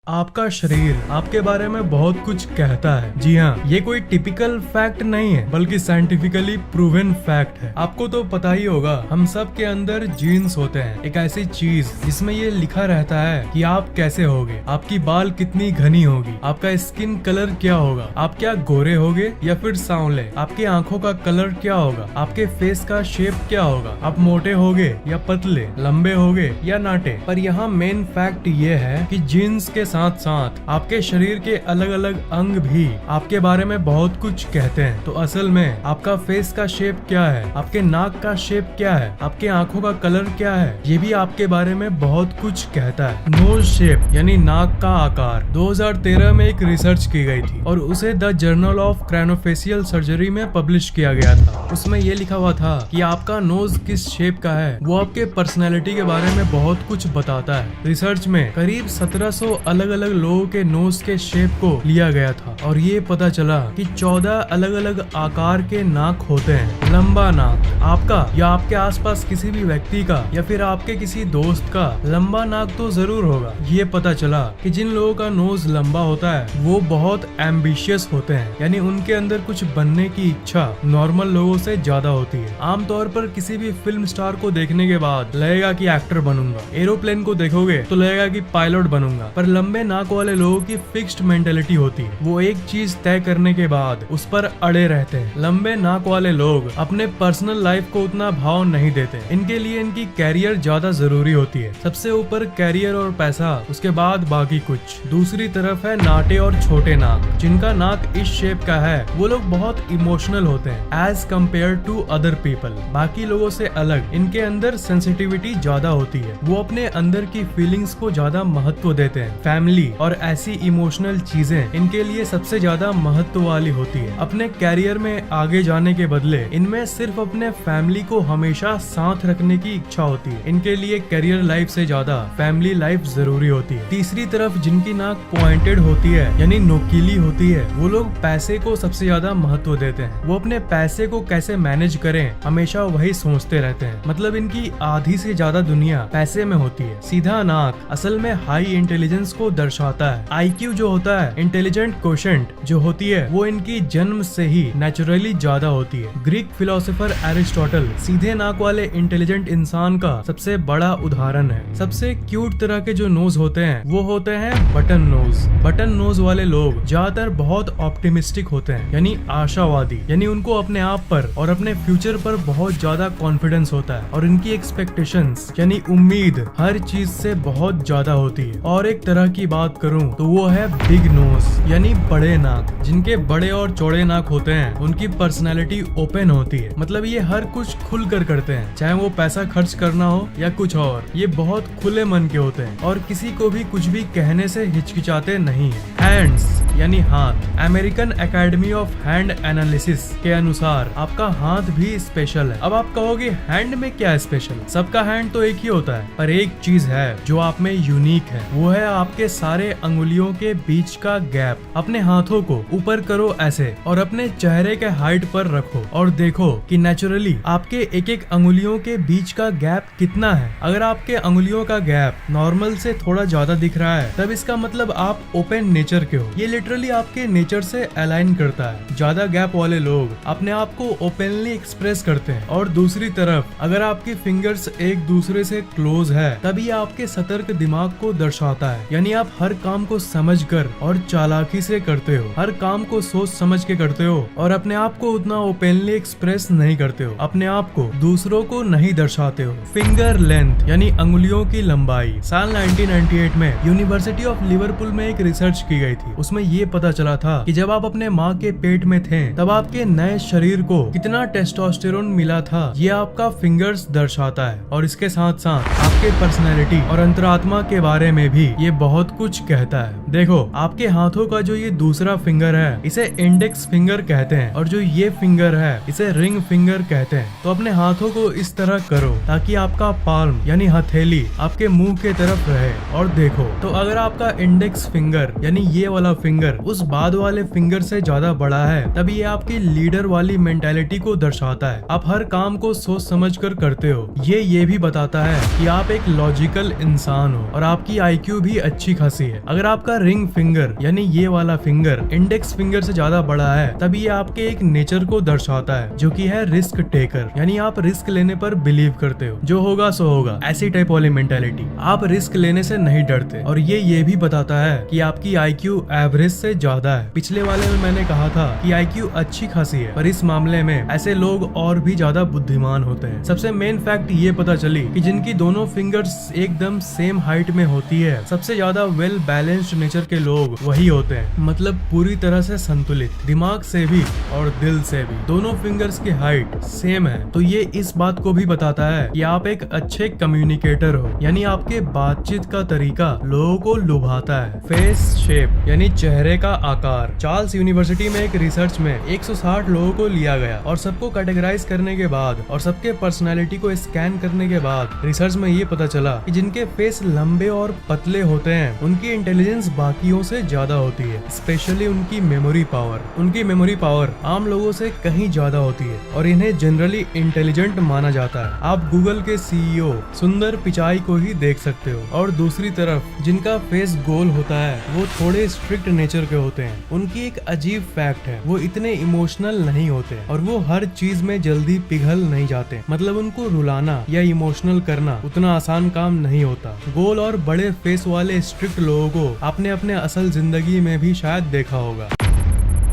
आपका शरीर आपके बारे में बहुत कुछ कहता है। जी हाँ, ये कोई टिपिकल फैक्ट नहीं है बल्कि साइंटिफिकली प्रूवन फैक्ट है। आपको तो पता ही होगा, हम सब के अंदर जीन्स होते हैं, एक ऐसी चीज जिसमें ये लिखा रहता है कि आप कैसे होगे, आपकी बाल कितनी घनी होगी, आपका स्किन कलर क्या होगा, आप क्या गोरे होगे या फिर सांवले, आपकी आंखों का कलर क्या होगा, आपके फेस का शेप क्या होगा, आप मोटे होगे या पतले, लंबे होगे या नाटे। पर यहाँ मेन फैक्ट ये है कि जीन्स के साथ साथ आपके शरीर के अलग अलग अंग भी आपके बारे में बहुत कुछ कहते हैं। तो असल में आपका फेस का शेप क्या है, आपके नाक का शेप क्या है, आपके आंखों का कलर क्या है, ये भी आपके बारे में बहुत कुछ कहता है। नोज शेप यानी नाक का आकार 2013 में एक रिसर्च की गई थी और उसे द जर्नल ऑफ क्रेनोफेशियल सर्जरी में पब्लिश किया गया था। उसमें ये लिखा हुआ था कि आपका नोज किस शेप का है वो आपके पर्सनैलिटी के बारे में बहुत कुछ बताता है। रिसर्च में करीब 1700 अलग अलग लोगों के नोज के शेप को लिया गया था और ये पता चला कि 14 अलग अलग आकार के नाक होते हैं। लंबा नाक आपका या आपके आसपास किसी भी व्यक्ति का या फिर आपके किसी दोस्त का लंबा नाक तो जरूर होगा। ये पता चला कि जिन लोगों का नोज लंबा होता है वो बहुत एम्बिशियस होते हैं, यानी उनके अंदर कुछ बनने की इच्छा नॉर्मल लोगों से ज्यादा होती है। आमतौर पर किसी भी फिल्म स्टार को देखने के बाद लगेगा कि एक्टर बनूंगा, एरोप्लेन को देखोगे तो लगेगा कि पायलट बनूंगा। पर लंबे नाक वाले लोगों की फिक्स्ड मेंटेलिटी होती है, वो एक चीज तय करने के बाद उस पर अड़े रहते हैं। लंबे नाक वाले लोग अपने पर्सनल लाइफ को उतना भाव नहीं देते, इनके लिए इनकी कैरियर ज्यादा जरूरी होती है। सबसे ऊपर कैरियर और पैसा, उसके बाद बाकी कुछ। दूसरी तरफ है नाटे और छोटे नाक। जिनका नाक इस शेप का है वो लोग बहुत इमोशनल होते हैं as compare to other people. बाकी लोगों से अलग इनके अंदर सेंसिटिविटी ज्यादा होती है, वो अपने अंदर की फीलिंग्स को ज्यादा महत्व देते हैं। फैमिली और ऐसी इमोशनल चीजें इनके लिए सबसे ज्यादा महत्व वाली होती है। अपने कैरियर में आगे जाने के बदले इनमें सिर्फ अपने फैमिली को हमेशा साथ रखने की इच्छा होती है। इनके लिए कैरियर लाइफ से ज्यादा फैमिली लाइफ जरूरी होती है। तीसरी तरफ जिनकी नाक पॉइंटेड होती है यानी नोकीली होती है, वो लोग पैसे को सबसे ज्यादा महत्व देते हैं। वो अपने पैसे को कैसे मैनेज करें हमेशा वही सोचते रहते हैं। मतलब इनकी आधी से ज्यादा दुनिया पैसे में होती है। सीधा नाक असल में हाई इंटेलिजेंस को दर्शाता है। IQ जो होता है, इंटेलिजेंट कोशेंट जो होती है, वो इनकी जन्म से ही नेचुरली ज्यादा होती है। ग्रीक फिलोसोफर एरिस्टोटल सीधे नाक वाले इंटेलिजेंट इंसान का सबसे बड़ा उदाहरण है। सबसे क्यूट तरह के जो नोज होते हैं वो होते हैं बटन नोज। बटन नोज वाले लोग ज्यादातर बहुत ऑप्टिमिस्टिक होते हैं यानी आशावादी, यानी उनको अपने आप पर और अपने फ्यूचर पर बहुत ज्यादा कॉन्फिडेंस होता है और इनकी एक्सपेक्टेशंस यानी उम्मीद हर चीज से बहुत ज्यादा होती है। और एक तरह की बात करूं तो वो है बिग नोज यानी बड़े नाक। जिनके बड़े और चौड़े नाक होते हैं उनकी पर्सनैलिटी ओपन होती है, मतलब ये हर कुछ खुल कर करते हैं, चाहे वो पैसा खर्च करना हो या कुछ और। ये बहुत खुले मन के होते हैं और किसी को भी कुछ भी कहने से हिचकिचाते नहीं है। हैंड्स यानी हाथ। American academy of hand analysis के अनुसार आपका हाथ भी स्पेशल है। अब आप कहोगे हैंड में क्या स्पेशल? सबका हैंड तो एक ही होता है, पर एक चीज है जो आप में यूनिक है, वो है आपके सारे अंगुलियों के बीच का गैप। अपने हाथों को ऊपर करो ऐसे और अपने चेहरे के हाइट पर रखो और देखो कि नेचुरली आपके एक एक अंगुलियों के बीच का गैप कितना है। अगर आपके अंगुलियों का गैप नॉर्मल से थोड़ा ज्यादा दिख रहा है तब इसका मतलब आप ओपन नेचर के हो। ये लिटरली आपके नेचर से अलाइन करता है। ज्यादा गैप वाले लोग अपने आप को ओपनली एक्सप्रेस करते हैं और दूसरी तरफ अगर आपकी फिंगर्स एक दूसरे से क्लोज है तभी आपके सतर्क दिमाग को दर्शाता है, यानी आप हर काम को समझकर और चालाकी से करते हो, हर काम को सोच समझ के करते हो और अपने आप को उतना ओपनली एक्सप्रेस नहीं करते हो, अपने आप को दूसरों को नहीं दर्शाते हो। फिंगर लेंथ यानी अंगुलियों की लंबाई। साल 1998 में यूनिवर्सिटी ऑफ लिवरपूल में एक रिसर्च की गई थी। उसमें ये पता चला था कि जब आप अपने माँ के पेट में थे तब आपके नए शरीर को कितना टेस्टोस्टेरोन मिला था ये आपका फिंगर्स दर्शाता है। और इसके साथ साथ आपके पर्सनैलिटी और अंतरात्मा के बारे में भी ये बहुत कुछ कहता है। देखो आपके हाथों का जो ये दूसरा फिंगर है इसे इंडेक्स फिंगर कहते हैं और जो ये फिंगर है इसे रिंग फिंगर कहते हैं। तो अपने हाथों को इस तरह करो ताकि आपका पाल्म यानी हथेली आपके मुंह के तरफ रहे और देखो। तो अगर आपका इंडेक्स फिंगर यानी ये वाला फिंगर उस बाद वाले फिंगर से ज्यादा बड़ा है तब ये आपकी लीडर वाली मेंटालिटी को दर्शाता है। आप हर काम को सोच समझ कर करते हो। ये भी बताता है कि आप एक लॉजिकल इंसान हो और आपकी IQ भी अच्छी खासी है। अगर आपका रिंग फिंगर यानी ये वाला फिंगर इंडेक्स फिंगर से ज्यादा बड़ा है, तब ये आपके एक नेचर को दर्शाता है, जो कि है रिस्क टेकर, यानी आप रिस्क लेने पर बिलीव करते हो, जो होगा सो होगा, ऐसी टाइप वाली मेंटेलिटी। आप रिस्क लेने से नहीं डरते। और ये भी बताता है कि आपकी IQ एवरेज से ज्यादा है। पिछले वाले में मैंने कहा था कि IQ अच्छी खासी है, पर इस मामले में ऐसे लोग और भी ज्यादा बुद्धिमान होते हैं। सबसे मेन फैक्ट ये पता चली कि जिनकी दोनों फिंगर्स एकदम सेम हाइट में होती है, सबसे ज्यादा वेल बैलेंस्ड नेचर के लोग वही होते हैं। मतलब पूरी तरह से संतुलित, दिमाग से भी और दिल से भी। दोनों फिंगर्स की हाइट सेम है, तो ये इस बात को भी बताता है कि आप एक अच्छे कम्युनिकेटर हो, यानी आपके बातचीत का तरीका लोगों को लुभाता है। फेस शेप यानी चेहरे का आकार। चार्ल्स यूनिवर्सिटी में एक रिसर्च में 160 लोगों को लिया गया और सबको कैटेगराइज करने के बाद और सबके पर्सनालिटी को स्कैन करने के बाद रिसर्च में ये पता चला कि जिनके फेस लंबे और पतले होते हैं, उनकी इंटेलिजेंस बाकियों से ज्यादा होती है, स्पेशली उनकी मेमोरी पावर। उनकी मेमोरी पावर आम लोगों से कहीं ज्यादा होती है और इन्हें जनरली इंटेलिजेंट माना जाता है। आप गूगल के CEO सुंदर पिचाई को ही देख सकते हो। और दूसरी तरफ जिनका फेस गोल होता है, वो थोड़े स्ट्रिक्ट नेचर के होते हैं। उनकी एक अजीब फैक्ट है, वो इतने इमोशनल नहीं होते और वो हर चीज में जल्दी पिघल नहीं जाते। मतलब उनको रुलाना या इमोशनल करना उतना आसान काम नहीं होता। गोल और बड़े फेस वाले स्ट्रिक्ट लोगों को आपने अपने असल जिंदगी में भी शायद देखा होगा,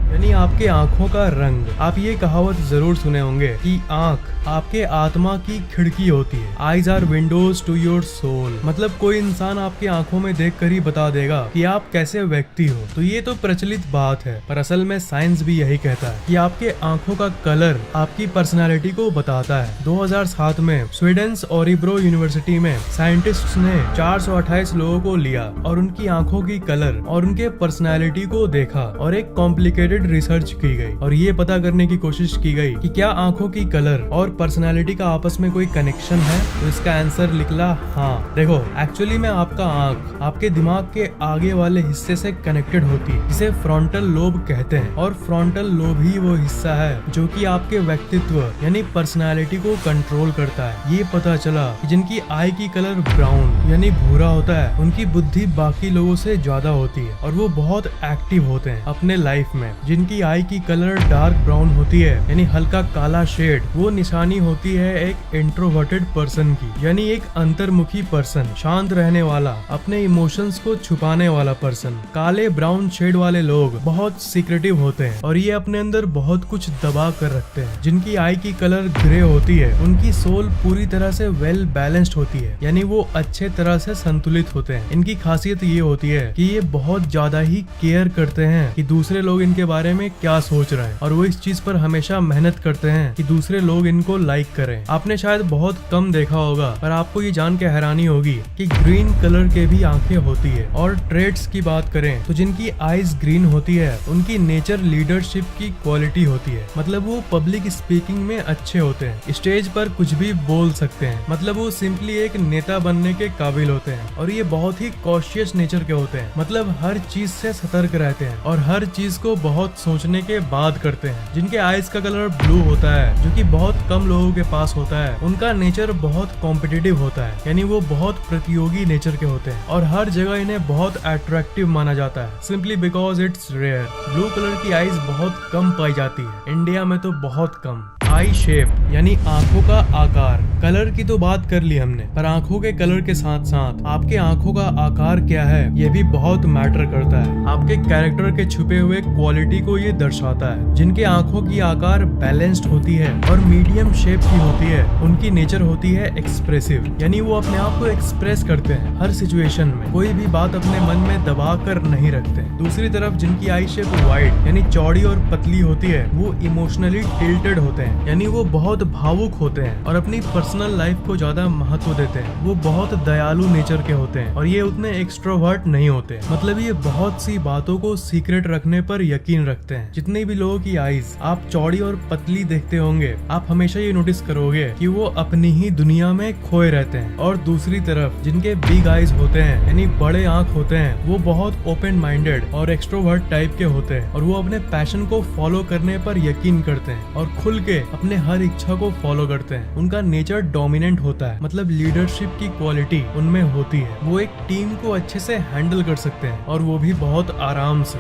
यानी आपके आंखों का रंग। आप ये कहावत जरूर सुने होंगे कि आंख आपके आत्मा की खिड़की होती है। Eyes are windows to your soul. मतलब कोई इंसान आपकी आंखों में देखकर ही बता देगा कि आप कैसे व्यक्ति हो। तो ये तो प्रचलित बात है, पर असल में साइंस भी यही कहता है कि आपके आंखों का कलर आपकी पर्सनालिटी को बताता है। 2007 में स्वीडन ओरिब्रो यूनिवर्सिटी में साइंटिस्ट्स ने 428 लोगों को लिया और उनकी आंखों की कलर और उनके पर्सनालिटी को देखा और एक कॉम्प्लिकेटेड रिसर्च की गई और ये पता करने की कोशिश की गई कि क्या आंखों की कलर और पर्सनालिटी का आपस में कोई कनेक्शन है। तो इसका आंसर निकला हाँ। देखो, एक्चुअली में आपका आंख आपके दिमाग के आगे वाले हिस्से से कनेक्टेड होती है, जिसे फ्रंटल लोब कहते हैं। और फ्रंटल लोब ही वो हिस्सा है जो कि आपके व्यक्तित्व यानी पर्सनालिटी को कंट्रोल करता है। ये पता चला कि जिनकी आई की कलर ब्राउन यानी भूरा होता है, उनकी बुद्धि बाकी लोगों से ज्यादा होती है और वो बहुत एक्टिव होते हैं अपने लाइफ में। जिनकी आई की कलर डार्क ब्राउन होती है यानी हल्का काला शेड, वो निशानी होती है एक इंट्रोवर्टेड पर्सन की, यानी एक अंतर्मुखी पर्सन, शांत रहने वाला, अपने इमोशंस को छुपाने वाला पर्सन। काले ब्राउन शेड वाले लोग बहुत सीक्रेटिव होते हैं और ये अपने अंदर बहुत कुछ दबा कर रखते हैं। जिनकी आई की कलर ग्रे होती है, उनकी सोल पूरी तरह से वेल बैलेंस्ड होती है, यानी वो अच्छे तरह से संतुलित होते हैं। इनकी खासियत ये होती है कि ये बहुत ज्यादा ही केयर करते हैं कि दूसरे लोग इनके बारे में क्या सोच रहे हैं और वो इस चीज पर हमेशा मेहनत करते हैं कि दूसरे लोग इनको लाइक करें। आपने शायद बहुत कम देखा होगा, पर आपको ये जान के हैरानी होगी कि ग्रीन कलर के भी आंखें होती है। और ट्रेड्स की बात करें तो जिनकी आईज ग्रीन होती है, उनकी नेचर लीडरशिप की क्वालिटी होती है। मतलब वो पब्लिक स्पीकिंग में अच्छे होते हैं, स्टेज पर कुछ भी बोल सकते हैं। मतलब वो सिंपली एक नेता बनने के काबिल होते हैं और ये बहुत ही कॉशियस नेचर के होते हैं। मतलब हर चीज से सतर्क रहते हैं और हर चीज को बहुत सोचने के बाद करते हैं। जिनके आईज का कलर ब्लू होता है, जो कि बहुत कम लोगों के पास होता है, उनका नेचर बहुत कॉम्पिटिटिव होता है, यानी वो बहुत प्रतियोगी नेचर के होते हैं और हर जगह इन्हें बहुत अट्रैक्टिव माना जाता है, simply because it's rare. Blue colour की आईज बहुत कम पाई जाती है, इंडिया में तो बहुत कम। आई शेप यानी आंखों का आकार। कलर की तो बात कर ली हमने, पर आंखों के कलर के साथ साथ आपके आंखों का आकार क्या है ये भी बहुत मैटर करता है। आपके कैरेक्टर के छुपे हुए क्वालिटी को ये दर्शाता है। जिनके आंखों की आकार बैलेंस्ड होती है और मीडियम शेप की होती है, उनकी नेचर होती है एक्सप्रेसिव, यानी वो अपने आप को एक्सप्रेस करते हैं हर सिचुएशन में, कोई भी बात अपने मन में दबा कर नहीं रखते। दूसरी तरफ जिनकी आई शेप वाइड यानी चौड़ी और पतली होती है, वो इमोशनली टिल्टेड होते हैं, यानी वो बहुत भावुक होते हैं और अपनी पर्सनल लाइफ को ज्यादा महत्व देते हैं। वो बहुत दयालु नेचर के होते हैं और ये उतने एक्सट्रोवर्ट नहीं होते। मतलब ये बहुत सी बातों को सीक्रेट रखने पर यकीन रखते हैं। जितने भी लोगों की आईज आप चौड़ी और पतली देखते होंगे, आप हमेशा ये नोटिस करोगे कि वो अपनी ही दुनिया में खोए रहते हैं। और दूसरी तरफ जिनके बिग आईज होते हैं यानी बड़े आंख होते हैं, वो बहुत ओपन माइंडेड और एक्सट्रोवर्ट टाइप के होते हैं और वो अपने पैशन को फॉलो करने पर यकीन करते हैं और खुल के अपने हर इच्छा को फॉलो करते हैं। उनका नेचर डोमिनेंट होता है, मतलब लीडरशिप की क्वालिटी उनमें होती है। वो एक टीम को अच्छे से हैंडल कर सकते हैं और वो भी बहुत आराम से।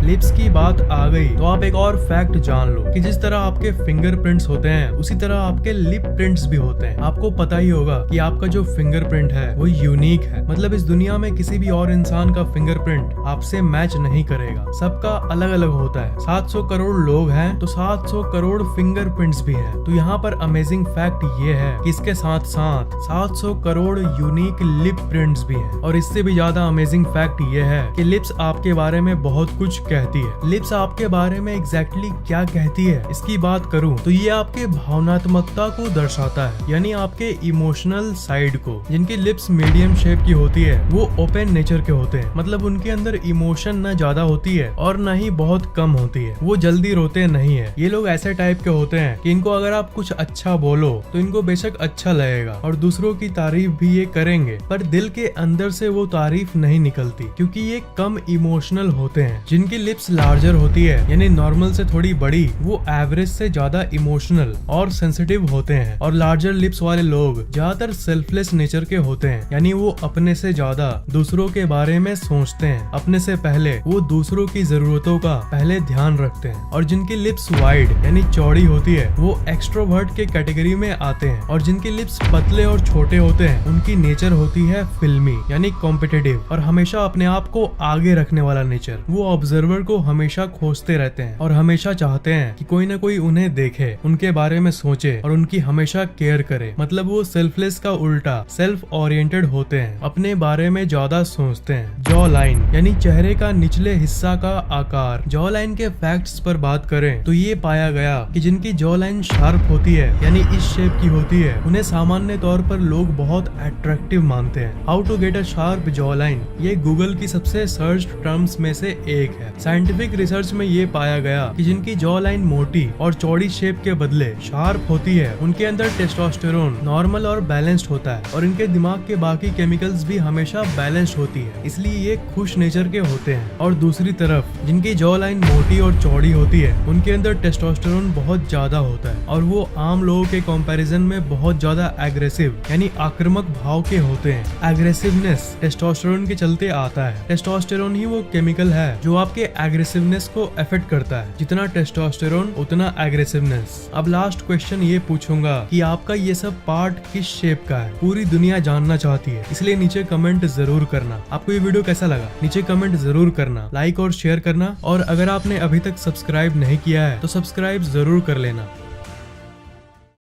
लिप्स की बात आ गई तो आप एक और फैक्ट जान लो कि जिस तरह आपके फिंगरप्रिंट्स होते हैं उसी तरह आपके लिप प्रिंट्स भी होते हैं। आपको पता ही होगा कि आपका जो फिंगरप्रिंट है वो यूनिक है, मतलब इस दुनिया में किसी भी और इंसान का फिंगरप्रिंट आपसे मैच नहीं करेगा। सबका अलग अलग होता है। 700 करोड़ लोग हैं तो 700 करोड़ फिंगरप्रिंट्स भी हैं। तो यहाँ पर अमेजिंग फैक्ट ये है कि इसके साथ साथ 700 करोड़ यूनिक लिप प्रिंट्स भी हैं। और इससे भी ज्यादा अमेजिंग फैक्ट ये है कि लिप्स आपके बारे में बहुत कुछ कहती है। लिप्स आपके बारे में एग्जैक्टली क्या कहती है इसकी बात करूं तो ये आपके भावनात्मकता को दर्शाता है, यानी आपके इमोशनल साइड को। जिनकी लिप्स मीडियम शेप की होती है वो ओपन नेचर के होते हैं, मतलब उनके अंदर इमोशन ना ज्यादा होती है और ना ही बहुत कम होती है। वो जल्दी रोते नहीं है। ये लोग ऐसे टाइप के होते हैं कि इनको अगर आप कुछ अच्छा बोलो तो इनको बेशक अच्छा लगेगा और दूसरों की तारीफ भी ये करेंगे, पर दिल के अंदर से वो तारीफ नहीं निकलती क्योंकि ये कम इमोशनल होते हैं। जिनकी लिप्स लार्जर होती है यानी नॉर्मल से थोड़ी बड़ी, वो एवरेज से ज्यादा इमोशनल और सेंसिटिव होते हैं। और लार्जर लिप्स वाले लोग ज्यादातर सेल्फलेस नेचर के होते हैं, यानी वो अपने से ज्यादा दूसरों के बारे में सोचते हैं। अपने से पहले वो दूसरों की जरूरतों का पहले ध्यान रखते हैं। और जिनकी लिप्स वाइड यानी चौड़ी होती है वो एक्सट्रोवर्ट के कैटेगरी में आते हैं। और जिनके लिप्स पतले और छोटे होते हैं उनकी नेचर होती है फिल्मी यानी कॉम्पिटिटिव और हमेशा अपने आप को आगे रखने वाला नेचर। वो ऑब्जर्वर को हमेशा खोजते रहते हैं और हमेशा चाहते हैं कि कोई ना कोई उन्हें देखे, उनके बारे में सोचे और उनकी हमेशा केयर करे। मतलब वो सेल्फलेस का उल्टा सेल्फ ओरिएंटेड होते हैं, अपने बारे में ज्यादा सोचते हैं। जॉ लाइन यानी चेहरे का निचले हिस्सा का आकार। जॉ लाइन के फैक्ट्स पर बात करें तो ये पाया गया कि जिनकी जॉ लाइन शार्प होती है यानी इस शेप की होती है उन्हें सामान्य तौर पर लोग बहुत अट्रैक्टिव मानते हैं। How to get a sharp jaw line ये गूगल की सबसे सर्च टर्म्स में से एक है। साइंटिफिक रिसर्च में ये पाया गया कि जिनकी जॉ लाइन मोटी और चौड़ी शेप के बदले शार्प होती है उनके अंदर टेस्टोस्टेरोन नॉर्मल और बैलेंस्ड होता है और इनके दिमाग के बाकी केमिकल्स भी हमेशा बैलेंस्ड होती है, इसलिए ये खुश नेचर के होते हैं। और दूसरी तरफ जिनकी जॉ लाइन मोटी और चौड़ी होती है उनके अंदर टेस्टोस्टेरोन बहुत ज्यादा होता है और वो आम लोगों के कंपैरिजन में बहुत ज्यादा एग्रेसिव यानी आक्रामक भाव के होते हैं। एग्रेसिवनेस टेस्टोस्टेरोन के चलते आता है। टेस्टोस्टेरोन ही वो केमिकल है जो आपके एग्रेसिवनेस को अफेक्ट करता है। जितना टेस्टोस्टेरोन उतना एग्रेसिवनेस। अब लास्ट क्वेश्चन ये पूछूंगा कि आपका ये सब पार्ट किस शेप का है, पूरी दुनिया जानना चाहती है, इसलिए नीचे कमेंट जरूर करना। आपको ये वीडियो कैसा लगा नीचे कमेंट जरूर करना, लाइक और शेयर करना और अगर आपने अभी तक सब्सक्राइब नहीं किया है तो सब्सक्राइब जरूर कर लेना।